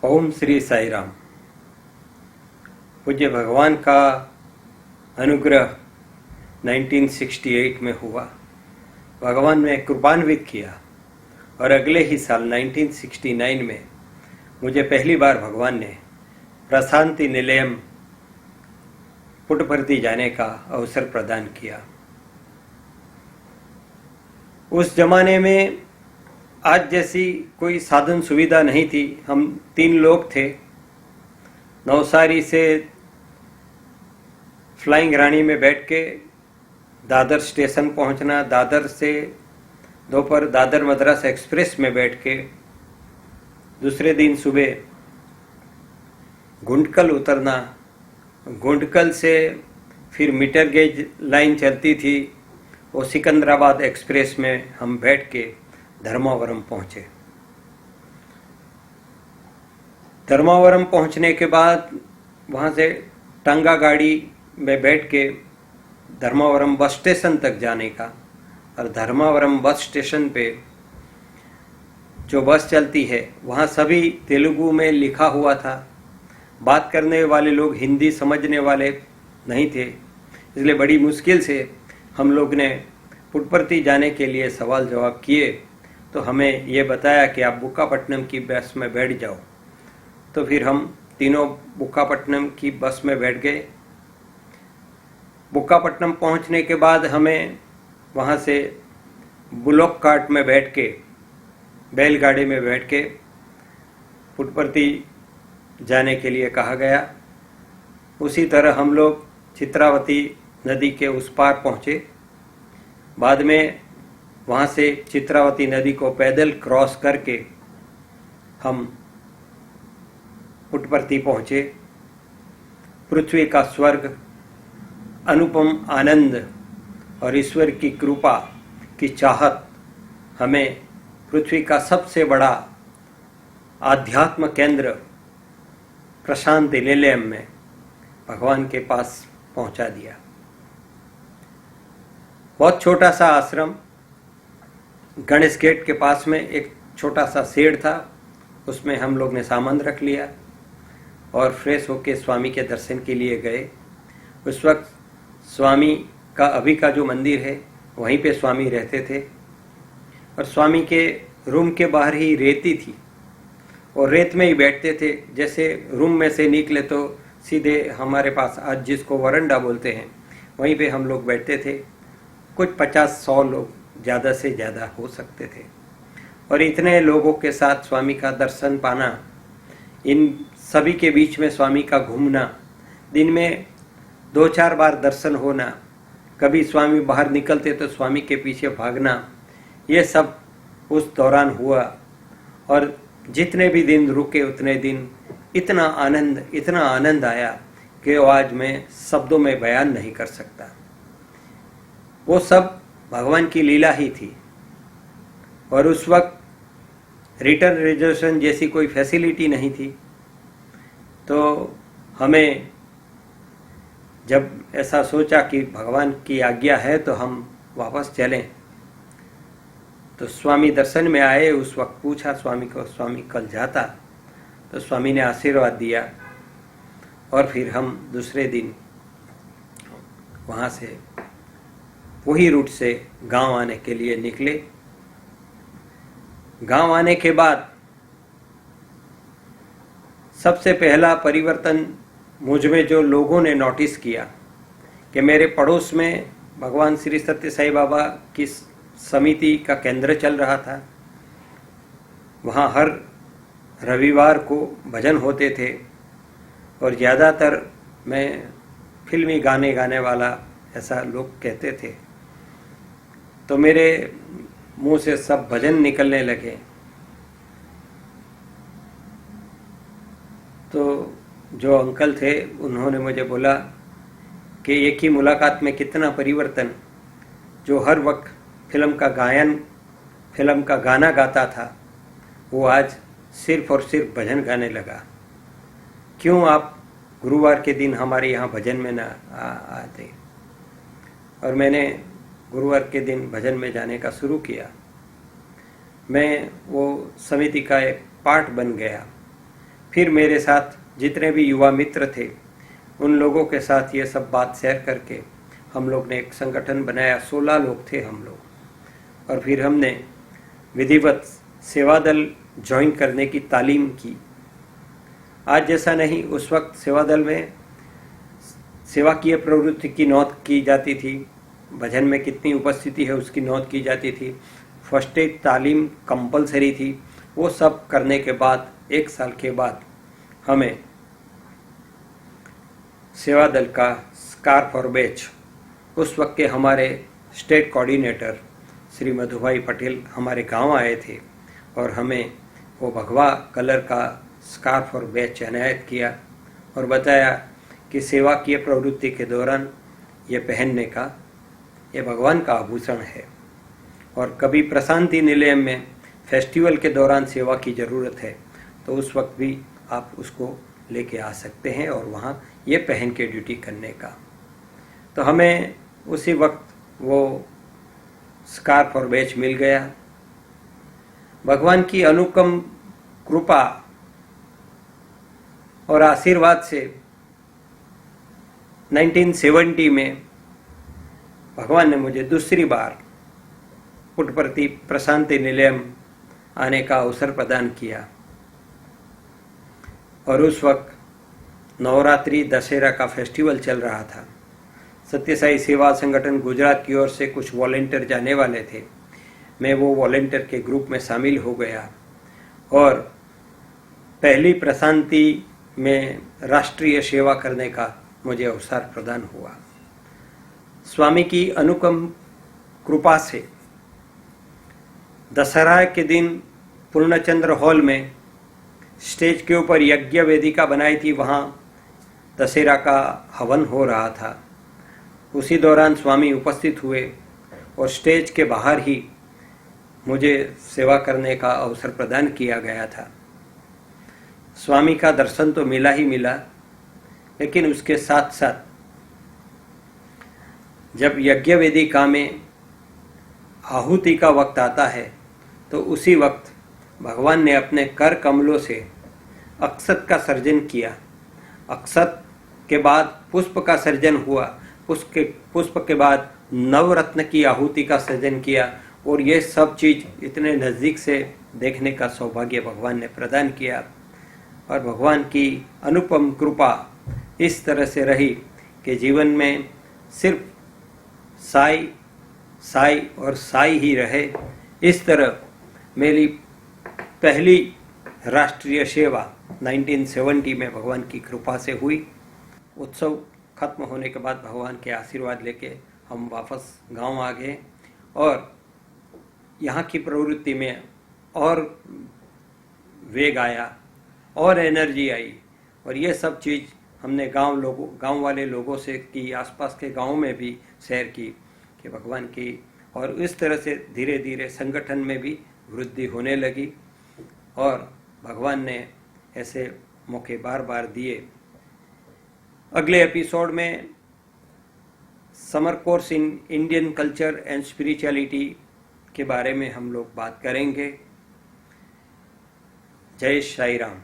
ओम श्री साई राम। पूज्य भगवान का अनुग्रह 1968 में हुआ। भगवान ने कृपान्वित किया और अगले ही साल 1969 में मुझे पहली बार भगवान ने प्रशांति निलयम पुट्टपर्ती जाने का अवसर प्रदान किया। उस जमाने में आज जैसी कोई साधन सुविधा नहीं थी। हम 3 लोग थे। नवसारी से फ्लाइंग रानी में बैठ के दादर स्टेशन पहुंचना, दादर से दोपहर दादर मद्रास एक्सप्रेस में बैठ के दूसरे दिन सुबह गुंडकल उतरना, गुंडकल से फिर मीटर गेज लाइन चलती थी, वो सिकंदराबाद एक्सप्रेस में हम बैठ के धर्मावरम पहुंचे। धर्मावरम पहुंचने के बाद वहां से टांगा गाड़ी में बैठ के धर्मावरम बस स्टेशन तक जाने का, और धर्मावरम बस स्टेशन पे जो बस चलती है वहाँ सभी तेलुगु में लिखा हुआ था। बात करने वाले लोग हिंदी समझने वाले नहीं थे, इसलिए बड़ी मुश्किल से हम लोग ने पुट्टपर्ती जाने के लिए सवाल जवाब किए। तो हमें ये बताया कि आप बुक्कापट्टनम की बस में बैठ जाओ। तो फिर हम तीनों बुक्कापट्टनम की बस में बैठ गए। बुक्कापट्टनम पहुंचने के बाद हमें वहां से बुलोक कार्ट में बैठ के, बैलगाड़ी में बैठ के पुट्टपर्ती जाने के लिए कहा गया। उसी तरह हम लोग चित्रावती नदी के उस पार पहुंचे। बाद में वहाँ से चित्रावती नदी को पैदल क्रॉस करके हम पुट्टपर्ती पहुँचे। पृथ्वी का स्वर्ग, अनुपम आनंद और ईश्वर की कृपा की चाहत हमें पृथ्वी का सबसे बड़ा आध्यात्म केंद्र प्रशांति निलयम में भगवान के पास पहुंचा दिया। बहुत छोटा सा आश्रम, गणेश गेट के पास में एक छोटा सा शेड था, उसमें हम लोग ने सामान रख लिया और फ्रेश होके स्वामी के दर्शन के लिए गए। उस वक्त स्वामी का अभी का जो मंदिर है वहीं पे स्वामी रहते थे, और स्वामी के रूम के बाहर ही रेती थी और रेत में ही बैठते थे। जैसे रूम में से निकले तो सीधे हमारे पास आज जिसको वरंडा बोलते हैं वहीं पे हम लोग बैठते थे। कुछ 50-100 लोग ज़्यादा से ज़्यादा हो सकते थे, और इतने लोगों के साथ स्वामी का दर्शन पाना, इन सभी के बीच में स्वामी का घूमना, दिन में 2-4 बार दर्शन होना, कभी स्वामी बाहर निकलते तो स्वामी के पीछे भागना, ये सब उस दौरान हुआ। और जितने भी दिन रुके उतने दिन इतना आनंद आया कि आज मैं शब्दों में बयान नहीं कर सकता। वो सब भगवान की लीला ही थी। और उस वक्त रिटर्न रिजर्वेशन जैसी कोई फैसिलिटी नहीं थी। तो हमें जब ऐसा सोचा कि भगवान की आज्ञा है तो हम वापस चलें, तो स्वामी दर्शन में आए। उस वक्त पूछा स्वामी को, स्वामी कल जाता? तो स्वामी ने आशीर्वाद दिया और फिर हम दूसरे दिन वहाँ से वही रूट से गांव आने के लिए निकले। गांव आने के बाद सबसे पहला परिवर्तन मुझ में जो लोगों ने नोटिस किया कि मेरे पड़ोस में भगवान श्री सत्य साई बाबा की समिति का केंद्र चल रहा था। वहाँ हर रविवार को भजन होते थे और ज़्यादातर मैं फिल्मी गाने गाने वाला ऐसा लोग कहते थे। तो मेरे मुंह से सब भजन निकलने लगे। तो जो अंकल थे उन्होंने मुझे बोला कि एक ही मुलाकात में कितना परिवर्तन। जो हर वक्त फिल्म का गाना गाता था वो आज सिर्फ और सिर्फ भजन गाने लगा। क्यों आप गुरुवार के दिन हमारे यहाँ भजन में ना आते? और मैंने गुरुवार के दिन भजन में जाने का शुरू किया। मैं वो समिति का एक पार्ट बन गया। फिर मेरे साथ जितने भी युवा मित्र थे उन लोगों के साथ ये सब बात शेयर करके हम लोग ने एक संगठन बनाया। 16 लोग थे हम लोग, और फिर हमने विधिवत सेवा दल ज्वाइन करने की तालीम की। आज जैसा नहीं, उस वक्त सेवा दल में सेवाकीय प्रवृत्ति की नोट की जाती थी, भजन में कितनी उपस्थिति है उसकी नोट की जाती थी, फर्स्ट एड तालीम कंपलसरी थी। वो सब करने के बाद 1 साल के बाद हमें सेवा दल का स्कार्फ और बैच, उस वक्त के हमारे स्टेट कोऑर्डिनेटर श्री मधुभाई पटेल हमारे गांव आए थे और हमें वो भगवा कलर का स्कार्फ और बैच अनायत किया और बताया कि सेवा की प्रवृत्ति के दौरान ये पहनने का, ये भगवान का आभूषण है, और कभी प्रशांति निलय में फेस्टिवल के दौरान सेवा की ज़रूरत है तो उस वक्त भी आप उसको लेके आ सकते हैं और वहाँ ये पहन के ड्यूटी करने का। तो हमें उसी वक्त वो स्कार्फ और बैच मिल गया। भगवान की अनुपम कृपा और आशीर्वाद से 1970 में भगवान ने मुझे दूसरी बार पुट्टपर्ती प्रशांति निलयम आने का अवसर प्रदान किया, और उस वक्त नवरात्रि दशहरा का फेस्टिवल चल रहा था। सत्यसाई सेवा संगठन गुजरात की ओर से कुछ वॉलेंटियर जाने वाले थे। मैं वो वॉलेंटियर के ग्रुप में शामिल हो गया और पहली प्रशांति में राष्ट्रीय सेवा करने का मुझे अवसर प्रदान हुआ। स्वामी की अनुपम कृपा से दशहरा के दिन पूर्णचंद्र हॉल में स्टेज के ऊपर यज्ञ वेदिका बनाई थी, वहाँ दशहरा का हवन हो रहा था। उसी दौरान स्वामी उपस्थित हुए और स्टेज के बाहर ही मुझे सेवा करने का अवसर प्रदान किया गया था। स्वामी का दर्शन तो मिला ही मिला, लेकिन उसके साथ साथ जब यज्ञ वेदिका में आहुति का वक्त आता है तो उसी वक्त भगवान ने अपने कर कमलों से अक्षत का सर्जन किया। अक्षत के बाद पुष्प का सर्जन हुआ, पुष्प के बाद नवरत्न की आहुति का सर्जन किया, और ये सब चीज़ इतने नज़दीक से देखने का सौभाग्य भगवान ने प्रदान किया। और भगवान की अनुपम कृपा इस तरह से रही कि जीवन में सिर्फ साई साई और साई ही रहे। इस तरह मेरी पहली राष्ट्रीय सेवा 1970 में भगवान की कृपा से हुई। उत्सव खत्म होने के बाद भगवान के आशीर्वाद लेके हम वापस गांव आ गए और यहाँ की प्रवृत्ति में और वेग आया और एनर्जी आई, और ये सब चीज़ हमने गांव वाले लोगों से की, आसपास के गांव में भी शेयर की कि भगवान की, और इस तरह से धीरे धीरे संगठन में भी वृद्धि होने लगी और भगवान ने ऐसे मौके बार बार दिए। अगले एपिसोड में summer course in Indian culture and spirituality के बारे में हम लोग बात करेंगे। जय साई राम।